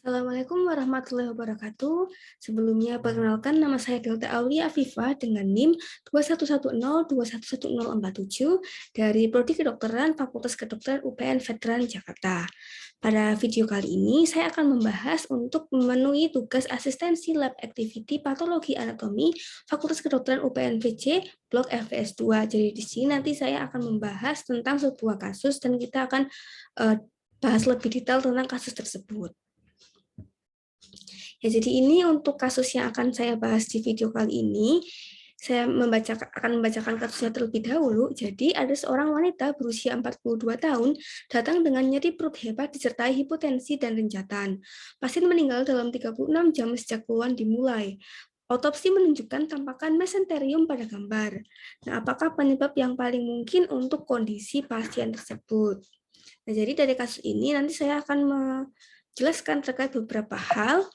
Assalamualaikum warahmatullahi wabarakatuh. Sebelumnya, perkenalkan nama saya Delta Aulia Afifah dengan NIM 2110211047 dari Prodi Kedokteran Fakultas Kedokteran UPN Veteran Jakarta. Pada video kali ini, saya akan membahas untuk memenuhi tugas asistensi lab activity patologi anatomi Fakultas Kedokteran UPN VC Blok FVS 2. Jadi di sini nanti saya akan membahas tentang sebuah kasus dan kita akan bahas lebih detail tentang kasus tersebut. Ya, jadi ini untuk kasus yang akan saya bahas di video kali ini. Saya akan membacakan kasusnya terlebih dahulu. Jadi ada seorang wanita berusia 42 tahun datang dengan nyeri perut hebat disertai hipotensi dan renjatan. Pasien meninggal dalam 36 jam sejak keluhan dimulai. Otopsi menunjukkan tampakan mesenterium pada gambar. Nah, apakah penyebab yang paling mungkin untuk kondisi pasien tersebut? Nah, jadi dari kasus ini nanti saya akan menjelaskan terkait beberapa hal.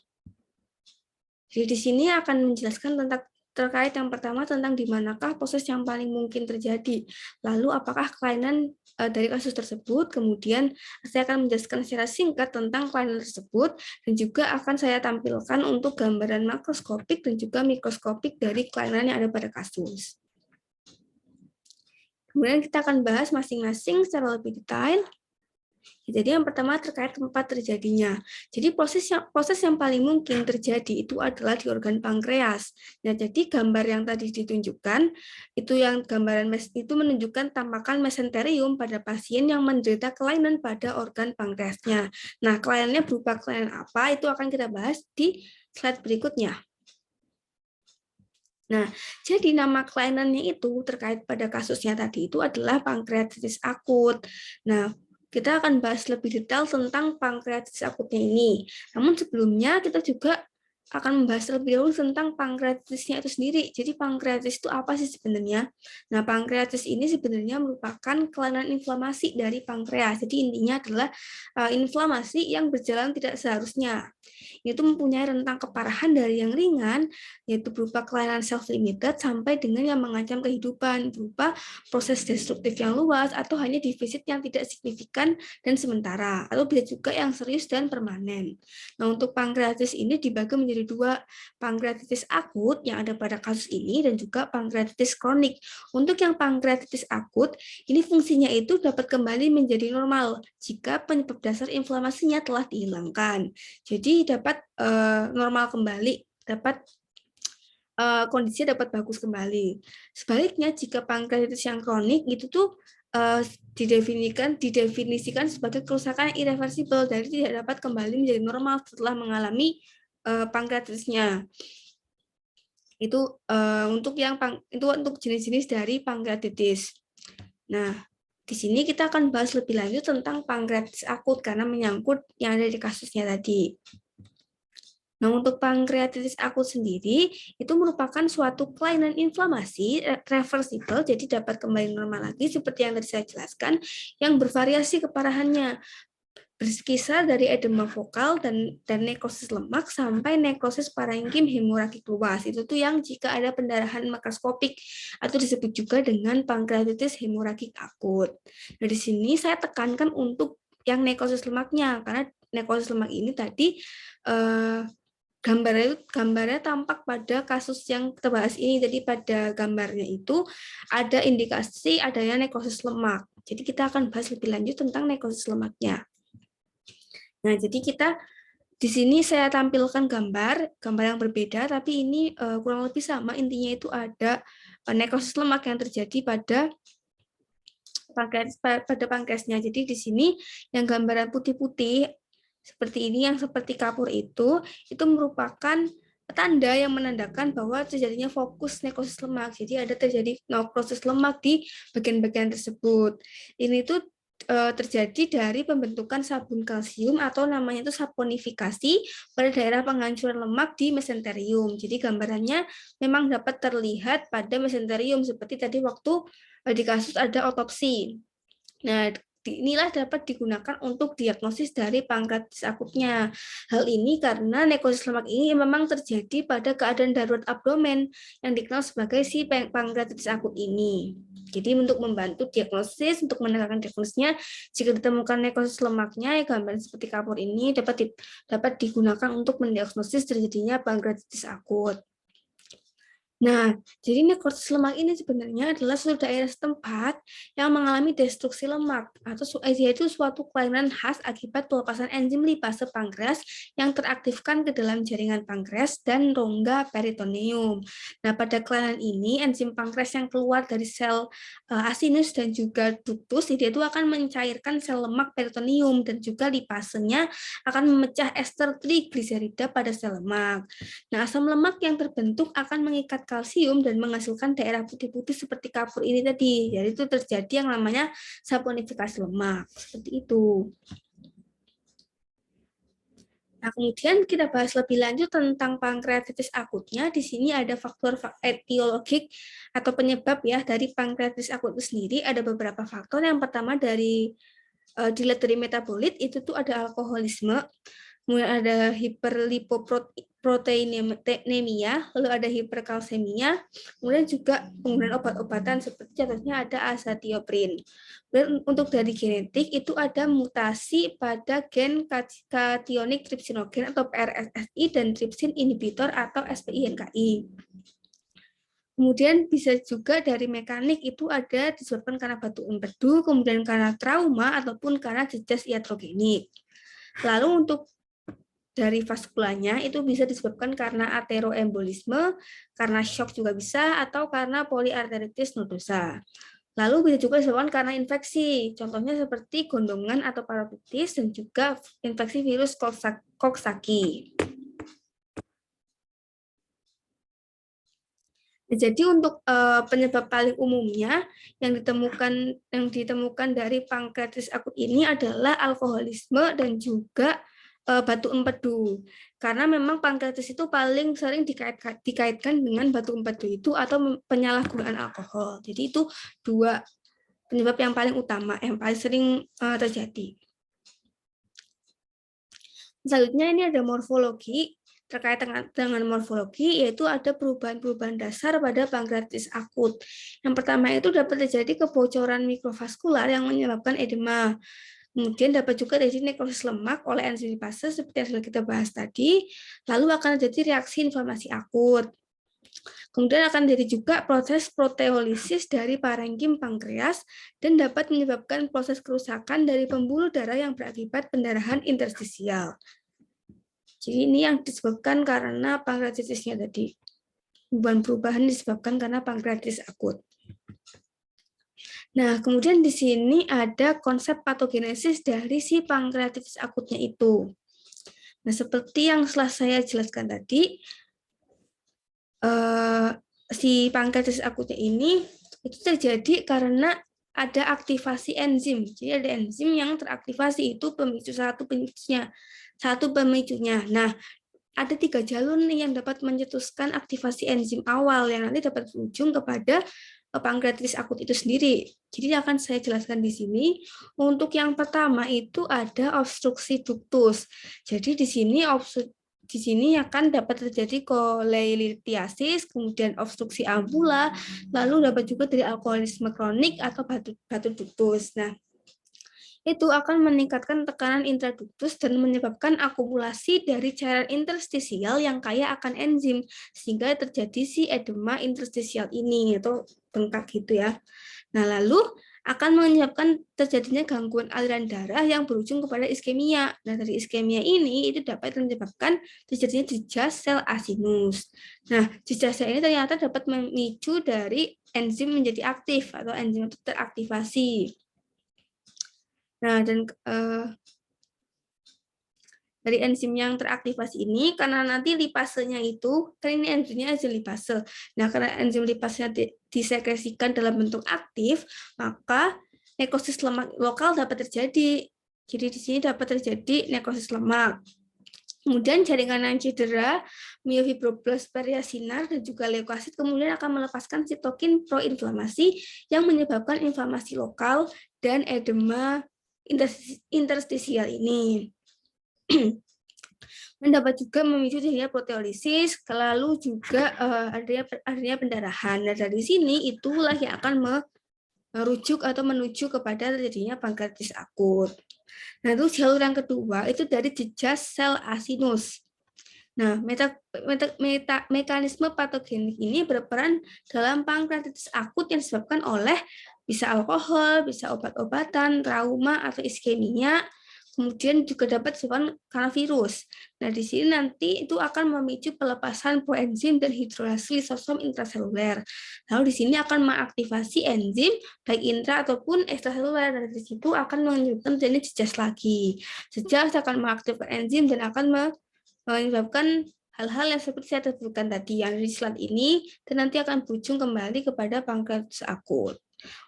Jadi di sini akan menjelaskan tentang terkait yang pertama tentang di manakah proses yang paling mungkin terjadi. Lalu apakah kelainan dari kasus tersebut, kemudian saya akan menjelaskan secara singkat tentang kelainan tersebut, dan juga akan saya tampilkan untuk gambaran makroskopik dan juga mikroskopik dari kelainan yang ada pada kasus. Kemudian kita akan bahas masing-masing secara lebih detail. Jadi yang pertama terkait tempat terjadinya. Jadi proses yang paling mungkin terjadi itu adalah di organ pankreas. Nah, jadi gambar yang tadi ditunjukkan itu yang gambaran itu menunjukkan tampakan mesenterium pada pasien yang menderita kelainan pada organ pankreasnya. Nah, kelainannya berupa kelainan apa itu akan kita bahas di slide berikutnya. Nah, jadi nama kelainannya itu terkait pada kasusnya tadi itu adalah pankreatitis akut. Nah, kita akan bahas lebih detail tentang pankreatitis akutnya ini. Namun sebelumnya kita juga akan membahas lebih dahulu tentang pankreatisnya itu sendiri. Jadi pankreatis itu apa sih sebenarnya? Nah, pankreatis ini sebenarnya merupakan kelainan inflamasi dari pankreas. Jadi intinya adalah inflamasi yang berjalan tidak seharusnya. Itu mempunyai rentang keparahan dari yang ringan, yaitu berupa kelainan self-limited, sampai dengan yang mengancam kehidupan, berupa proses destruktif yang luas, atau hanya defisit yang tidak signifikan dan sementara, atau bisa juga yang serius dan permanen. Nah, untuk pankreatitis ini dibagi menjadi dua, pankreatitis akut yang ada pada kasus ini dan juga pankreatitis kronik. Untuk yang pankreatitis akut, ini fungsinya itu dapat kembali menjadi normal jika penyebab dasar inflamasinya telah dihilangkan. Jadi dapat normal kembali, dapat kondisinya dapat bagus kembali. Sebaliknya jika pankreatitis yang kronik itu tuh didefinisikan sebagai kerusakan yang irreversibel, jadi tidak dapat kembali menjadi normal setelah mengalami pankreatitisnya. Itu untuk jenis-jenis dari pankreatitis. Nah, di sini kita akan bahas lebih lanjut tentang pankreatitis akut karena menyangkut yang ada di kasusnya tadi. Nah, untuk pankreatitis akut sendiri, itu merupakan suatu kelainan inflamasi reversibel, jadi dapat kembali normal lagi seperti yang tadi saya jelaskan, yang bervariasi keparahannya, berkisar dari edema vokal dan nekrosis lemak sampai nekrosis parenkim hemoragik luas. Itu tuh yang jika ada pendarahan makroskopik atau disebut juga dengan pankreatitis hemoragik akut. Nah, di sini saya tekankan untuk yang nekrosis lemaknya, karena nekrosis lemak ini tadi gambarnya tampak pada kasus yang kita bahas ini. Jadi pada gambarnya itu ada indikasi adanya nekrosis lemak. Jadi kita akan bahas lebih lanjut tentang nekrosis lemaknya. Nah, jadi kita di sini saya tampilkan gambar yang berbeda, tapi ini kurang lebih sama. Intinya itu ada nekrosis lemak yang terjadi pada pankreasnya. Jadi di sini yang gambaran putih-putih seperti ini, yang seperti kapur itu merupakan tanda yang menandakan bahwa terjadinya fokus nekrosis lemak. Jadi ada terjadi nekrosis lemak di bagian-bagian tersebut. Ini tuh terjadi dari pembentukan sabun kalsium atau namanya itu saponifikasi pada daerah penghancuran lemak di mesenterium. Jadi gambarannya memang dapat terlihat pada mesenterium seperti tadi waktu di kasus ada otopsi. Nah, inilah dapat digunakan untuk diagnosis dari pankreatitis akutnya. Hal ini karena nekrosis lemak ini memang terjadi pada keadaan darurat abdomen yang dikenal sebagai si pankreatitis akut ini. Jadi untuk membantu diagnosis, untuk menegakkan diagnosisnya, jika ditemukan nekrosis lemaknya, gambaran seperti kapur ini dapat digunakan untuk mendiagnosis terjadinya pankreatitis akut. Nah, jadi nekrosis lemak ini sebenarnya adalah suatu daerah setempat yang mengalami destruksi lemak atau yaitu suatu kelainan khas akibat pelepasan enzim lipase pankreas yang teraktifkan ke dalam jaringan pankreas dan rongga peritoneum. Nah, pada kelainan ini enzim pankreas yang keluar dari sel asinus dan juga ductus itu akan mencairkan sel lemak peritoneum dan juga lipasenya akan memecah ester trigliserida pada sel lemak. Nah, asam lemak yang terbentuk akan mengikat kalsium dan menghasilkan daerah putih-putih seperti kapur ini tadi. Jadi itu terjadi yang namanya saponifikasi lemak. Seperti itu. Nah, kemudian kita bahas lebih lanjut tentang pankreatitis akutnya. Di sini ada faktor etiologik atau penyebab ya dari pankreatitis akut itu sendiri. Ada beberapa faktor. Yang pertama dilihat dari metabolit itu tuh ada alkoholisme, kemudian ada hiperlipoproteinemia, lalu ada hiperkalsemia, kemudian juga penggunaan obat-obatan seperti contohnya ada azathioprin. Dan untuk dari genetik itu ada mutasi pada gen kationic trypsinogen atau PRSSI dan trypsin inhibitor atau SPINKI. Kemudian bisa juga dari mekanik itu ada disebabkan karena batu empedu, kemudian karena trauma ataupun karena jejas iatrogenik. Lalu untuk dari vaskulanya itu bisa disebabkan karena ateroembolisme, karena shock juga bisa, atau karena poliarteritis nodosa. Lalu bisa juga disebabkan karena infeksi, contohnya seperti gondongan atau parotitis dan juga infeksi virus Coxsackie. Jadi untuk penyebab paling umumnya yang ditemukan dari pankreatitis akut ini adalah alkoholisme dan juga batu empedu. Karena memang pankreatitis itu paling sering dikaitkan dengan batu empedu itu atau penyalahgunaan alkohol. Jadi itu dua penyebab yang paling utama, yang paling sering terjadi. Selanjutnya ini ada morfologi. Terkait dengan morfologi, yaitu ada perubahan-perubahan dasar pada pankreatitis akut. Yang pertama itu dapat terjadi kebocoran mikrovaskular yang menyebabkan edema. Kemudian dapat juga terjadi nekrosis lemak oleh enzim lipase seperti yang sudah kita bahas tadi. Lalu akan terjadi reaksi inflamasi akut. Kemudian akan terjadi juga proses proteolisis dari parenkim pankreas dan dapat menyebabkan proses kerusakan dari pembuluh darah yang berakibat pendarahan interstisial. Jadi ini yang disebabkan karena pankreatitisnya tadi. Perubahan disebabkan karena pankreatitis akut. Nah, kemudian di sini ada konsep patogenesis dari si pankreatitis akutnya itu. Nah, seperti yang setelah saya jelaskan tadi, si pankreatitis akutnya ini itu terjadi karena ada aktivasi enzim. Jadi ada enzim yang teraktivasi, itu satu pemicunya. Nah, ada 3 jalur nih yang dapat mencetuskan aktivasi enzim awal yang nanti dapat berujung kepada pankreatitis akut itu sendiri. Jadi akan saya jelaskan di sini. Untuk yang pertama itu ada obstruksi duktus. Jadi di sini akan dapat terjadi kolelitiasis, kemudian obstruksi ampula, lalu dapat juga dari alkoholisme kronik atau batu duktus. Nah, itu akan meningkatkan tekanan intraduktus dan menyebabkan akumulasi dari cairan interstisial yang kaya akan enzim, sehingga terjadi si edema interstisial ini, atau bengkak gitu ya. Nah, lalu akan menyebabkan terjadinya gangguan aliran darah yang berujung kepada iskemia. Nah, dari iskemia ini itu dapat menyebabkan terjadinya jejas sel asinus. Nah, jejas sel ini ternyata dapat memicu dari enzim menjadi aktif atau enzim itu teraktivasi. Nah, dan dari enzim yang teraktivasi ini, karena nanti lipasenya itu, kan ini enzimnya enzim lipase. Nah, karena enzim lipasenya disekresikan dalam bentuk aktif, maka nekrosis lemak lokal dapat terjadi. Jadi di sini dapat terjadi nekrosis lemak. Kemudian jaringan yang cedera, myofibroblas periasinar dan juga leukosit kemudian akan melepaskan sitokin proinflamasi yang menyebabkan inflamasi lokal dan edema interstisial ini. Dapat juga memicu terjadinya proteolisis, lalu juga adanya pendarahan. Nah, dari sini itulah yang akan merujuk atau menuju kepada terjadinya pankreatitis akut. Nah, itu jalur yang kedua itu dari jejak sel asinus. Nah, mekanisme patogenik ini berperan dalam pankreatitis akut yang disebabkan oleh bisa alkohol, bisa obat-obatan, trauma atau iskemia, kemudian juga dapat disebabkan karena virus. Nah, di sini nanti itu akan memicu pelepasan proenzim dan hidrolase lisosom intraseluler. Lalu di sini akan mengaktifasi enzim baik intra ataupun ekstraseluler. Dan di situ akan menyebabkan terjadi jejas lagi. Jejas akan mengaktifkan enzim dan akan menyebabkan hal-hal yang seperti saya sebutkan tadi yang di slide ini, dan nanti akan berujung kembali kepada pankreatitis akut.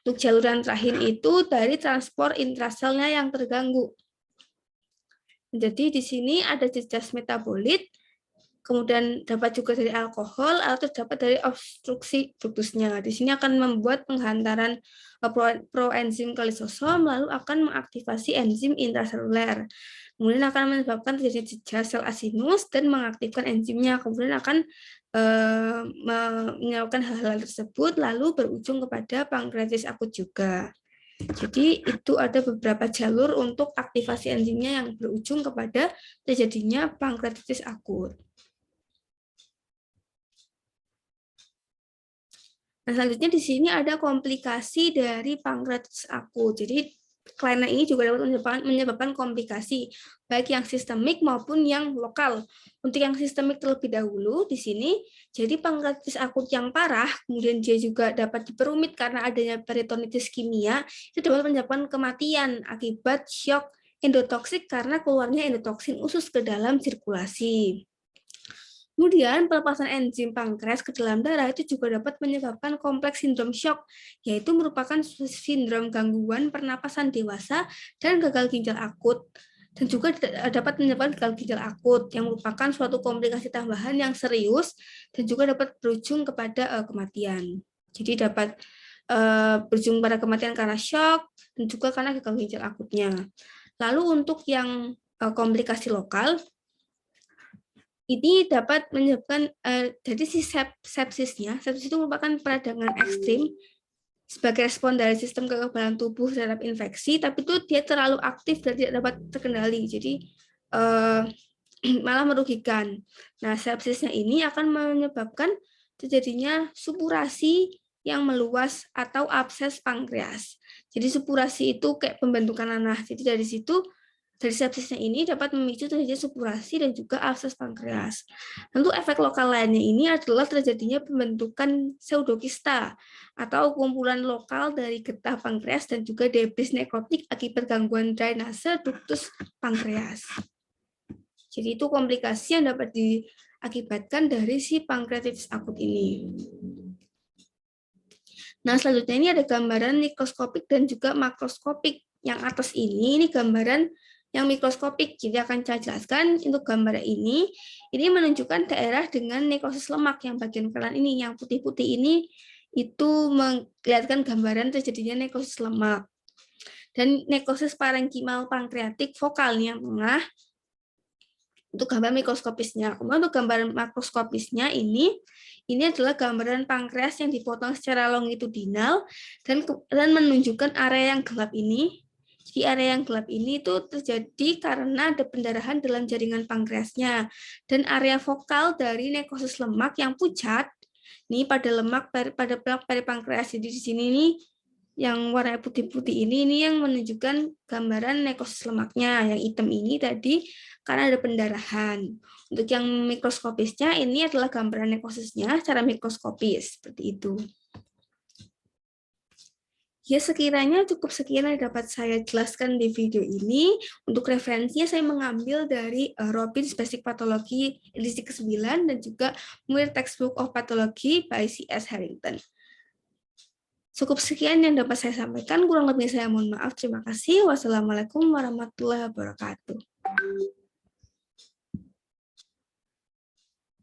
Untuk jalur yang terakhir itu dari transport intraselnya yang terganggu. Jadi di sini ada jejas metabolit, kemudian dapat juga dari alkohol atau dapat dari obstruksi duktusnya. Di sini akan membuat penghantaran proenzim ke lisosom, lalu akan mengaktifasi enzim intraseluler. Kemudian akan menyebabkan terjadi jejas sel asinus dan mengaktifkan enzimnya. Kemudian akan menyebabkan hal-hal tersebut, lalu berujung kepada pankreatitis akut juga. Jadi itu ada beberapa jalur untuk aktivasi enzimnya yang berujung kepada terjadinya pankreatitis akut. Nah, selanjutnya di sini ada komplikasi dari pankreatitis akut. Jadi kelainan ini juga dapat menyebabkan komplikasi baik yang sistemik maupun yang lokal. Untuk yang sistemik terlebih dahulu di sini, jadi pankreatitis akut yang parah, kemudian dia juga dapat diperumit karena adanya peritonitis kimia, itu dapat menyebabkan kematian akibat shock endotoksik karena keluarnya endotoksin usus ke dalam sirkulasi. Kemudian pelepasan enzim pankreas ke dalam darah itu juga dapat menyebabkan kompleks sindrom shock, yaitu merupakan sindrom gangguan pernapasan dewasa dan gagal ginjal akut. Dan juga dapat menyebabkan gagal ginjal akut, yang merupakan suatu komplikasi tambahan yang serius dan juga dapat berujung kepada kematian. Jadi dapat berujung pada kematian karena shock dan juga karena gagal ginjal akutnya. Lalu untuk yang komplikasi lokal, ini dapat menyebabkan jadi si sepsis itu merupakan peradangan ekstrim sebagai respon dari sistem kekebalan tubuh terhadap infeksi, tapi itu dia terlalu aktif dan tidak dapat terkendali, jadi malah merugikan. Nah, sepsisnya ini akan menyebabkan terjadinya supurasi yang meluas atau abses pankreas. Jadi supurasi itu kayak pembentukan nanah. Jadi dari situ dari sepsisnya ini dapat memicu terjadinya supurasi dan juga abses pankreas. Tentu efek lokal lainnya ini adalah terjadinya pembentukan pseudokista atau kumpulan lokal dari getah pankreas dan juga debris nekrotik akibat gangguan drainase duktus pankreas. Jadi itu komplikasi yang dapat diakibatkan dari si pankreatitis akut ini. Nah, selanjutnya ini ada gambaran mikroskopik dan juga makroskopik. Yang atas ini gambaran yang mikroskopik. Jadi akan saya jelaskan untuk gambar ini menunjukkan daerah dengan nekrosis lemak yang bagian kanan ini, yang putih-putih ini itu memperlihatkan gambaran terjadinya nekrosis lemak. Dan nekrosis parenkimal pankreatik vokal yang tengah untuk gambar mikroskopisnya. Kemudian untuk gambar makroskopisnya ini adalah gambaran pankreas yang dipotong secara longitudinal dan menunjukkan area yang gelap ini. Jadi area yang gelap ini itu terjadi karena ada pendarahan dalam jaringan pankreasnya. Dan area vokal dari nekrosis lemak yang pucat, ini pada lemak pada plak peripankreas. Jadi di sini nih yang warna putih-putih ini yang menunjukkan gambaran nekrosis lemaknya. Yang hitam ini tadi karena ada pendarahan. Untuk yang mikroskopisnya ini adalah gambaran nekrosisnya secara mikroskopis seperti itu. Ya, sekiranya cukup sekian yang dapat saya jelaskan di video ini. Untuk referensinya saya mengambil dari Robbins Basic Pathology edisi ke-9 dan juga Muir Textbook of Pathology by C.S. Harrington. Cukup sekian yang dapat saya sampaikan, kurang lebih saya mohon maaf. Terima kasih. Wassalamualaikum warahmatullahi wabarakatuh.